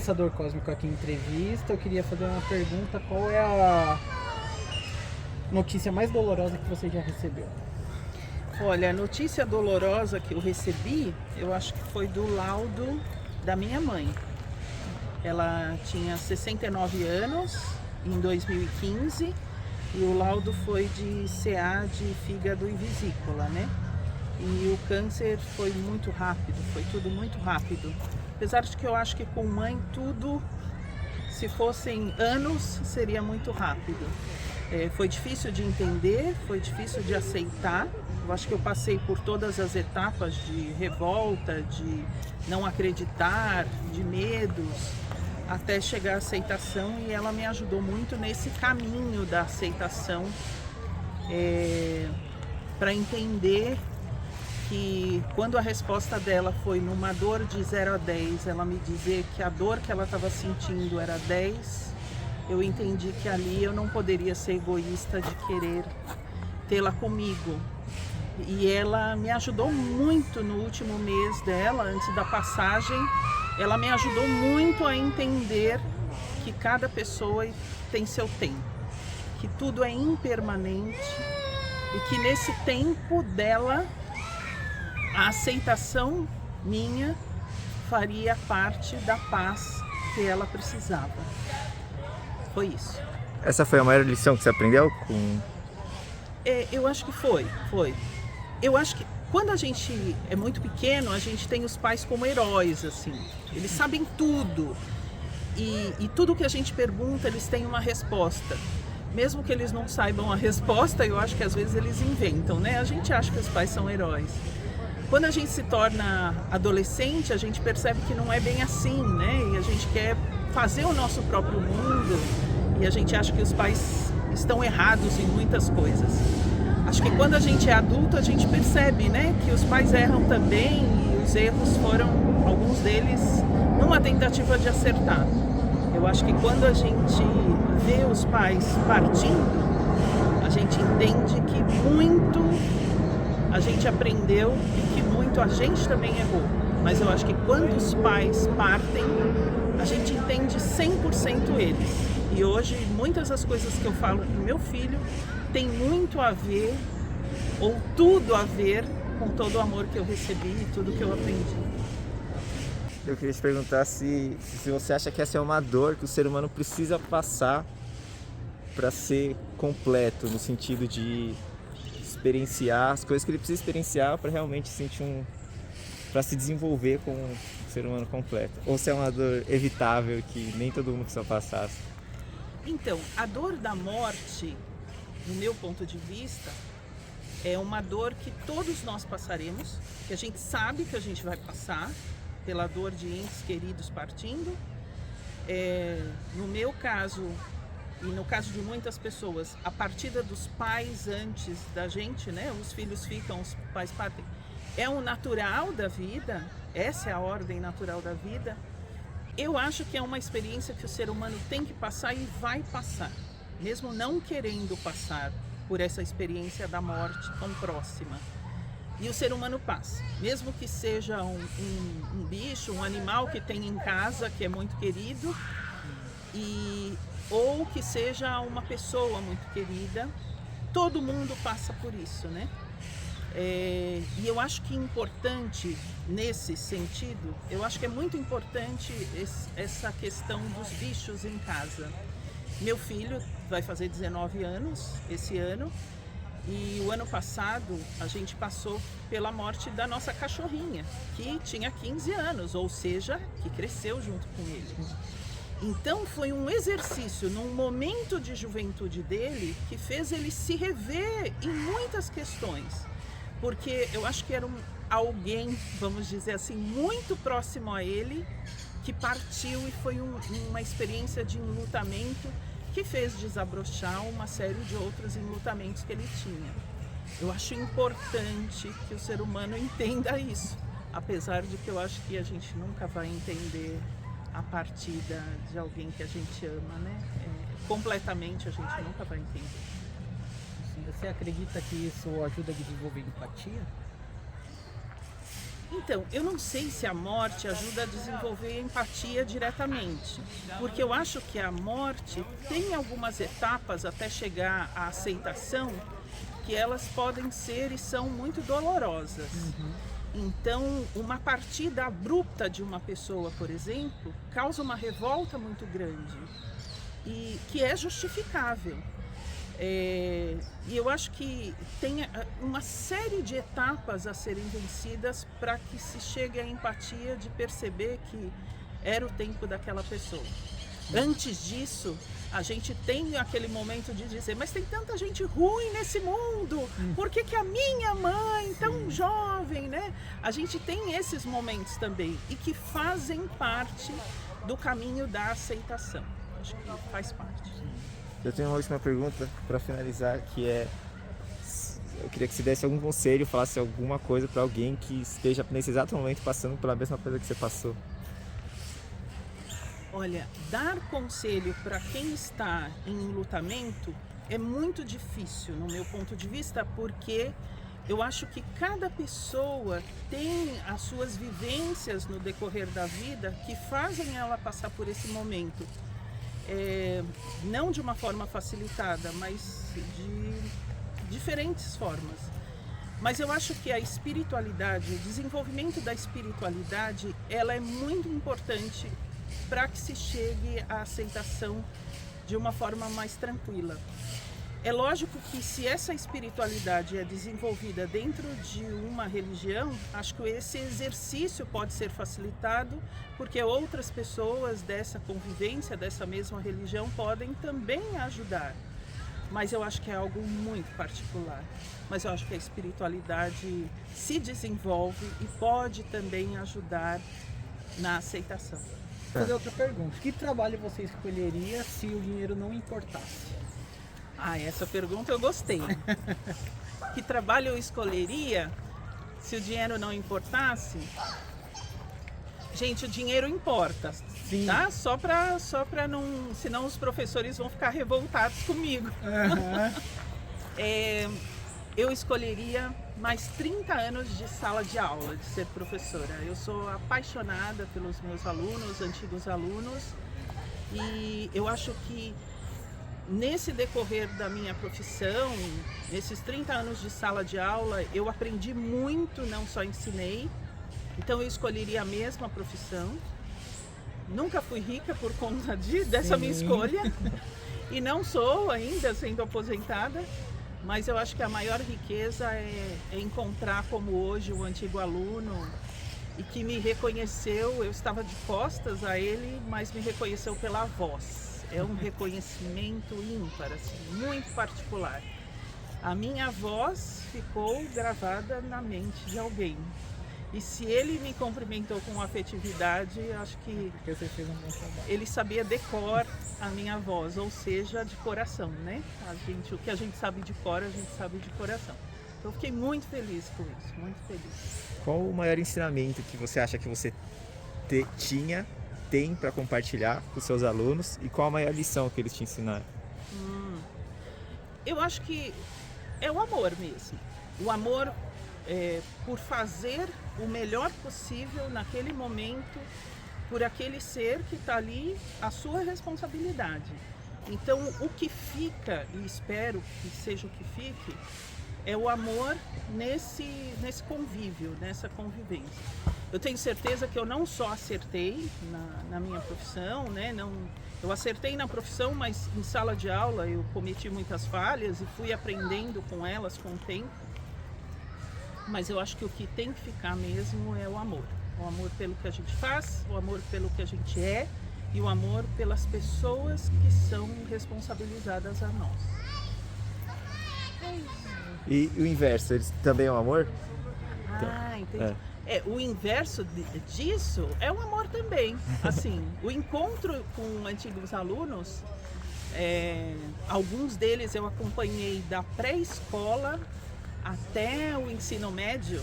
Pensador Cósmico aqui em entrevista. Eu queria fazer uma pergunta: qual é a notícia mais dolorosa que você já recebeu? Olha, a notícia dolorosa que eu recebi, eu acho que foi do laudo da minha mãe. Ela tinha 69 anos em 2015 e o laudo foi de CA de fígado e vesícula, né? E o câncer foi muito rápido, foi tudo muito rápido. Apesar de que eu acho que com mãe tudo, se fossem anos, seria muito rápido. Foi difícil de entender, foi difícil de aceitar. Eu acho que eu passei por todas as etapas de revolta, de não acreditar, de medos, até chegar à aceitação, e ela me ajudou muito nesse caminho da aceitação, para entender que quando a resposta dela foi numa dor de 0 a 10, ela me dizer que a dor que ela estava sentindo era 10, eu entendi que ali eu não poderia ser egoísta de querer tê-la comigo. E ela me ajudou muito no último mês dela, antes da passagem, ela me ajudou muito a entender que cada pessoa tem seu tempo, que tudo é impermanente e que nesse tempo dela, a aceitação minha faria parte da paz que ela precisava. Foi isso. Essa foi a maior lição que você aprendeu com... Eu acho que foi. Eu acho que quando a gente é muito pequeno, a gente tem os pais como heróis, assim. Eles sabem tudo. E tudo que a gente pergunta, eles têm uma resposta. Mesmo que eles não saibam a resposta, eu acho que às vezes eles inventam, né? A gente acha que os pais são heróis. Quando a gente se torna adolescente, a gente percebe que não é bem assim, né? E a gente quer fazer o nosso próprio mundo e a gente acha que os pais estão errados em muitas coisas. Acho que quando a gente é adulto, a gente percebe, né, que os pais erram também e os erros foram, alguns deles, numa tentativa de acertar. Eu acho que quando a gente vê os pais partindo, a gente entende que muito a gente aprendeu e que muito a gente também errou. Mas eu acho que quando os pais partem, a gente entende 100% eles. E hoje, muitas das coisas que eu falo para o meu filho tem muito a ver, ou tudo a ver, com todo o amor que eu recebi e tudo que eu aprendi. Eu queria te perguntar se você acha que essa é uma dor que o ser humano precisa passar para ser completo, no sentido de experienciar as coisas que ele precisa experienciar para realmente sentir para se desenvolver como um ser humano completo. Ou se é uma dor evitável que nem todo mundo precisa passar. Então, a dor da morte, no meu ponto de vista, é uma dor que todos nós passaremos, que a gente sabe que a gente vai passar, pela dor de entes queridos partindo. No meu caso, e no caso de muitas pessoas, a partida dos pais antes da gente, né? Os filhos ficam, os pais partem. É o natural da vida, essa é a ordem natural da vida. Eu acho que é uma experiência que o ser humano tem que passar e vai passar, mesmo não querendo passar por essa experiência da morte tão próxima. E o ser humano passa, mesmo que seja um bicho, um animal que tem em casa, que é muito querido, ou que seja uma pessoa muito querida, todo mundo passa por isso, né? E eu acho que é importante, nesse sentido, eu acho que é muito importante essa questão dos bichos em casa. Meu filho vai fazer 19 anos esse ano, e o ano passado a gente passou pela morte da nossa cachorrinha, que tinha 15 anos, ou seja, que cresceu junto com ele. Então foi um exercício num momento de juventude dele que fez ele se rever em muitas questões. Porque eu acho que era alguém, vamos dizer assim, muito próximo a ele, que partiu, e foi uma experiência de enlutamento que fez desabrochar uma série de outros enlutamentos que ele tinha. Eu acho importante que o ser humano entenda isso, apesar de que eu acho que a gente nunca vai entender a partida de alguém que a gente ama, né? Completamente a gente nunca vai entender. Você acredita que isso ajuda a desenvolver empatia? Então, eu não sei se a morte ajuda a desenvolver a empatia diretamente, porque eu acho que a morte tem algumas etapas até chegar à aceitação que elas podem ser e são muito dolorosas. Então, uma partida abrupta de uma pessoa, por exemplo, causa uma revolta muito grande e que é justificável. E eu acho que tem uma série de etapas a serem vencidas para que se chegue à empatia de perceber que era o tempo daquela pessoa. Antes disso, a gente tem aquele momento de dizer, mas tem tanta gente ruim nesse mundo, por que que a minha mãe, tão jovem, né? A gente tem esses momentos também e que fazem parte do caminho da aceitação. Acho que faz parte. Eu tenho uma última pergunta para finalizar, que é, eu queria que você desse algum conselho, falasse alguma coisa para alguém que esteja nesse exato momento passando pela mesma coisa que você passou. Olha, dar conselho para quem está em enlutamento é muito difícil, no meu ponto de vista, porque eu acho que cada pessoa tem as suas vivências no decorrer da vida que fazem ela passar por esse momento. Não de uma forma facilitada, mas de diferentes formas. Mas eu acho que a espiritualidade, o desenvolvimento da espiritualidade, ela é muito importante para que se chegue à aceitação de uma forma mais tranquila. É lógico que se essa espiritualidade é desenvolvida dentro de uma religião, acho que esse exercício pode ser facilitado, porque outras pessoas dessa convivência, dessa mesma religião, podem também ajudar. Mas eu acho que é algo muito particular. Mas eu acho que a espiritualidade se desenvolve e pode também ajudar na aceitação. Vou fazer outra pergunta. Que trabalho você escolheria se o dinheiro não importasse? Essa pergunta eu gostei. Que trabalho eu escolheria se o dinheiro não importasse? Gente, o dinheiro importa, Sim. tá? Só pra não... Senão os professores vão ficar revoltados comigo. Eu escolheria mais 30 anos de sala de aula, de ser professora. Eu sou apaixonada pelos meus alunos, antigos alunos, e eu acho que nesse decorrer da minha profissão, nesses 30 anos de sala de aula, eu aprendi muito, não só ensinei. Então eu escolheria a mesma profissão. Nunca fui rica por conta dessa minha escolha. E não sou ainda, sendo aposentada. Mas eu acho que a maior riqueza é encontrar como hoje o antigo aluno e que me reconheceu. Eu estava de costas a ele, mas me reconheceu pela voz. É um reconhecimento ímpar, assim, muito particular. A minha voz ficou gravada na mente de alguém. E se ele me cumprimentou com afetividade, acho que Porque você fez um bom trabalho. ele sabia decor a minha voz, ou seja, de coração, né? O que a gente sabe de cor, a gente sabe de coração. Então eu fiquei muito feliz com isso, muito feliz. Qual o maior ensinamento que você acha que você tem para compartilhar com os seus alunos e qual a maior lição que eles te ensinaram? Eu acho que é o amor mesmo. O amor por fazer o melhor possível naquele momento por aquele ser que está ali, a sua responsabilidade. Então, o que fica, e espero que seja o que fique, é o amor nesse convívio, nessa convivência. Eu tenho certeza que eu não só acertei na minha profissão, né? Eu acertei na profissão, mas em sala de aula eu cometi muitas falhas e fui aprendendo com elas com o tempo. Mas eu acho que o que tem que ficar mesmo é o amor. O amor pelo que a gente faz, o amor pelo que a gente é e o amor pelas pessoas que são responsabilizadas a nós. É isso. E o inverso, eles também é um amor? Entendi. O inverso disso é o amor também. Assim, o encontro com antigos alunos, alguns deles eu acompanhei da pré-escola até o ensino médio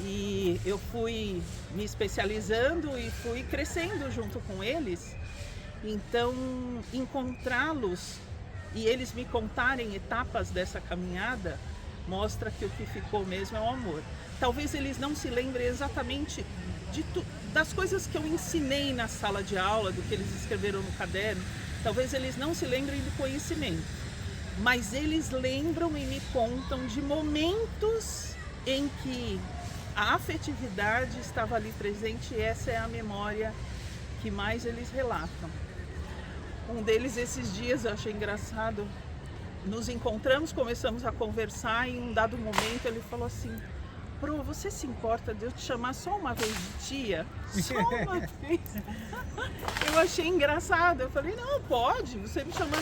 e eu fui me especializando e fui crescendo junto com eles. Então, encontrá-los e eles me contarem etapas dessa caminhada mostra que o que ficou mesmo é o amor. Talvez eles não se lembrem exatamente das coisas que eu ensinei na sala de aula, do que eles escreveram no caderno. Talvez eles não se lembrem do conhecimento, mas eles lembram e me contam de momentos em que a afetividade estava ali presente, e essa é a memória que mais eles relatam. Um deles, esses dias, eu achei engraçado, nos encontramos, começamos a conversar e em um dado momento ele falou assim: Pro, você se importa de eu te chamar só uma vez de tia? Só uma vez? Eu achei engraçado, eu falei, não, pode, você me chama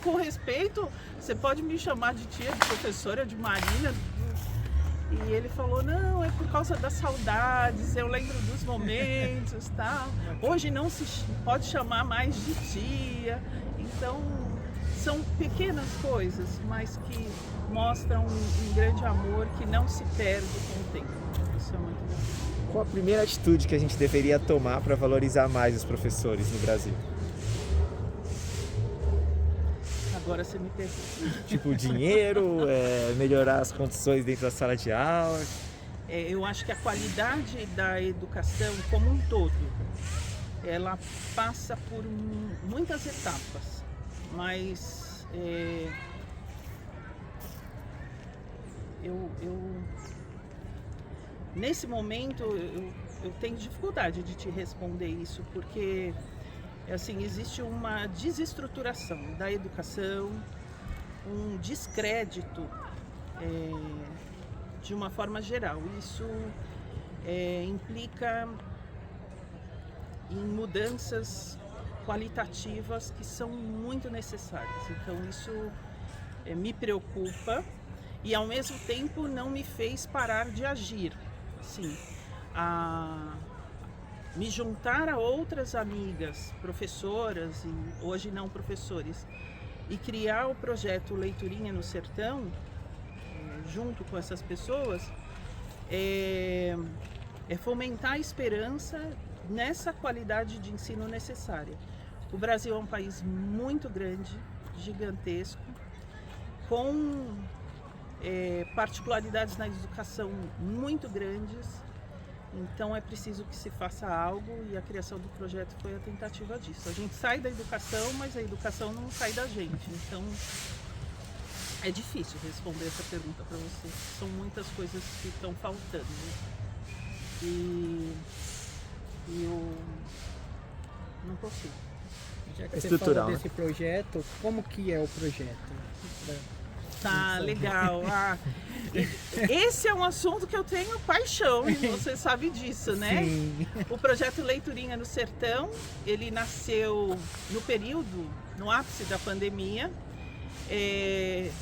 com respeito, você pode me chamar de tia, de professora, de Marina. E ele falou, não, é por causa das saudades, eu lembro dos momentos, tal. Hoje não se pode chamar mais de tia. Então, são pequenas coisas, mas que mostram um grande amor que não se perde com o tempo. Isso é muito bom. Qual a primeira atitude que a gente deveria tomar para valorizar mais os professores no Brasil? Agora você me pergunta. Tipo, dinheiro, melhorar as condições dentro da sala de aula? Eu acho que a qualidade da educação como um todo, ela passa por muitas etapas, mas nesse momento eu tenho dificuldade de te responder isso, porque assim, existe uma desestruturação da educação, um descrédito de uma forma geral. Isso implica em mudanças qualitativas que são muito necessárias. Então isso me preocupa e ao mesmo tempo não me fez parar de agir. Sim, me juntar a outras amigas, professoras e hoje não professores, e criar o projeto Leiturinha no Sertão, junto com essas pessoas, é fomentar a esperança nessa qualidade de ensino necessária. O Brasil é um país muito grande, gigantesco, com particularidades na educação muito grandes. Então é preciso que se faça algo e a criação do projeto foi a tentativa disso. A gente sai da educação, mas a educação não sai da gente. Então é difícil responder essa pergunta para você. São muitas coisas que estão faltando. E eu não consigo. Já que você falou desse projeto, como que é o projeto? Tá, legal. Esse é um assunto que eu tenho paixão e você sabe disso, né? Sim. O projeto Leiturinha no Sertão, ele nasceu no ápice da pandemia. E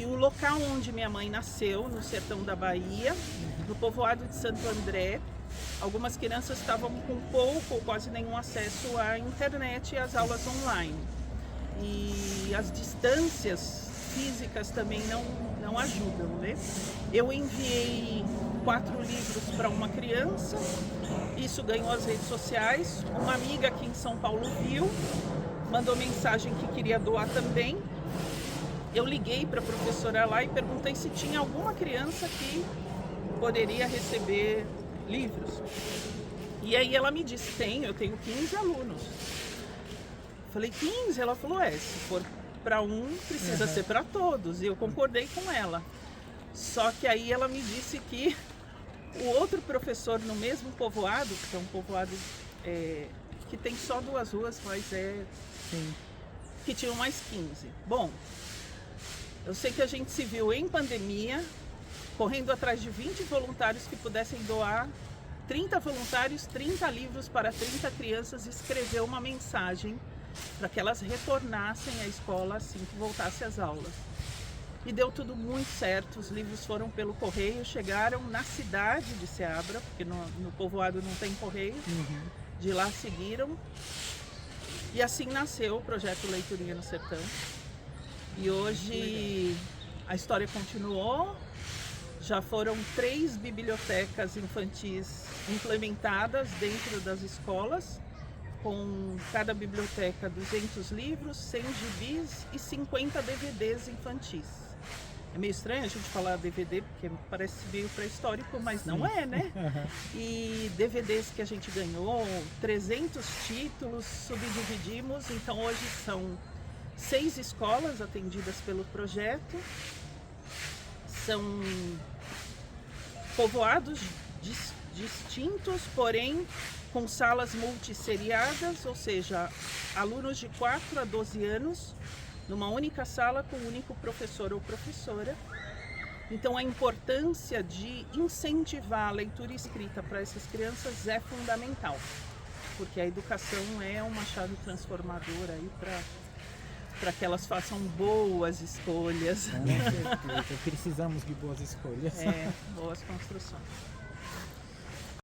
o local onde minha mãe nasceu, no sertão da Bahia, no povoado de Santo André, algumas crianças estavam com pouco ou quase nenhum acesso à internet e às aulas online. E as distâncias físicas também não ajudam, né? Eu enviei 4 livros para uma criança, isso ganhou as redes sociais. Uma amiga aqui em São Paulo viu, mandou mensagem que queria doar também. Eu liguei para a professora lá e perguntei se tinha alguma criança que poderia receber livros. E aí ela me disse, eu tenho 15 alunos. Falei, 15? Ela falou, se for para um, precisa ser para todos. E eu concordei com ela. Só que aí ela me disse que o outro professor no mesmo povoado, que é um povoado que tem só 2 ruas, mas que tinham mais 15. Bom, eu sei que a gente se viu em pandemia, correndo atrás de 20 voluntários que pudessem doar 30 voluntários, 30 livros para 30 crianças e escrever uma mensagem para que elas retornassem à escola assim que voltasse às aulas. E deu tudo muito certo, os livros foram pelo correio, chegaram na cidade de Seabra, porque no povoado não tem correio, de lá seguiram. E assim nasceu o projeto Leiturinha no Sertão. E hoje a história continuou, já foram 3 bibliotecas infantis implementadas dentro das escolas, com cada biblioteca 200 livros, 100 gibis e 50 DVDs infantis. É meio estranho a gente falar DVD, porque parece meio pré-histórico, mas não é, né? E DVDs que a gente ganhou, 300 títulos, subdividimos, então hoje são 6 escolas atendidas pelo projeto, são povoados distintos, porém com salas multisseriadas, ou seja, alunos de 4 a 12 anos, numa única sala com um único professor ou professora. Então a importância de incentivar a leitura e escrita para essas crianças é fundamental, porque a educação é uma chave transformadora aí para que elas façam boas escolhas. Com certeza, precisamos de boas escolhas. Boas construções.